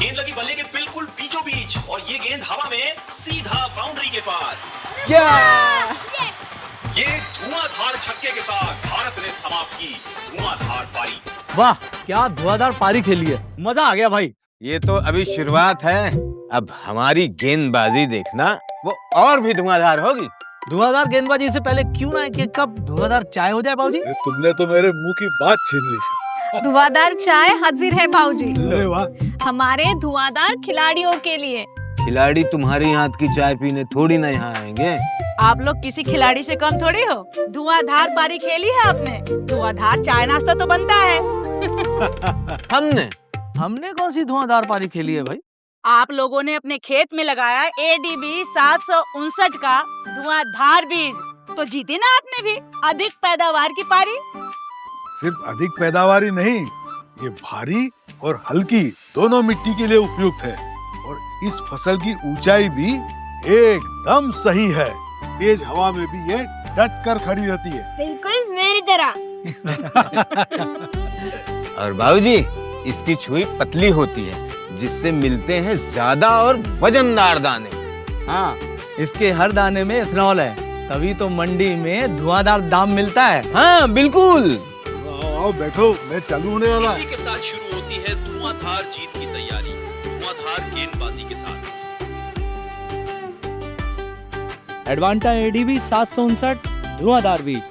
गेंद लगी बल्ले के बिल्कुल बीचों बीच और ये गेंद हवा में सीधा बाउंड्री के पार। क्या ये धुआंधार छक्के के साथ भारत ने समाप्त की धुआंधार पारी। वाह, क्या धुआंधार पारी खेली है, मजा आ गया भाई। ये तो अभी शुरुआत है, अब हमारी गेंदबाजी देखना, वो और भी धुआंधार होगी। धुआंधार गेंदबाजी से पहले क्यों ना एक कप धुआंधार चाय हो जाए बाबूजी। तुमने तो मेरे मुंह की बात छीन ली। धुआंधार चाय हाजिर है भाऊजी, अरे वाह। हमारे धुआंधार खिलाड़ियों के लिए। खिलाड़ी तुम्हारी हाथ की चाय पीने थोड़ी ना यहाँ आएंगे। आप लोग किसी खिलाड़ी से कम थोड़ी हो। धुआंधार पारी खेली है आपने, धुआंधार चाय नाश्ता तो बनता है। हमने कौन सी धुआंधार पारी खेली है भाई? आप लोगों ने अपने खेत में लगाया ADB 759 का धुआंधार बीज, तो जीती ना आपने भी अधिक पैदावार की पारी। सिर्फ अधिक पैदावारी नहीं, ये भारी और हल्की दोनों मिट्टी के लिए उपयुक्त है और इस फसल की ऊंचाई भी एकदम सही है। तेज हवा में भी ये डट कर खड़ी रहती है। बिल्कुल मेरी तरह। और बाबूजी, इसकी छुई पतली होती है जिससे मिलते हैं ज्यादा और वजनदार दाने। हाँ, इसके हर दाने में इथेनॉल है, तभी तो मंडी में धुआंधार दाम मिलता है। हाँ बिल्कुल। आओ बैठो, मैं चालू होने वाला। इसी के साथ शुरू होती है धुआंधार जीत की तैयारी धुआंधार गेंदबाजी के साथ। एडवांटा ADB 759 धुआंधार बीज।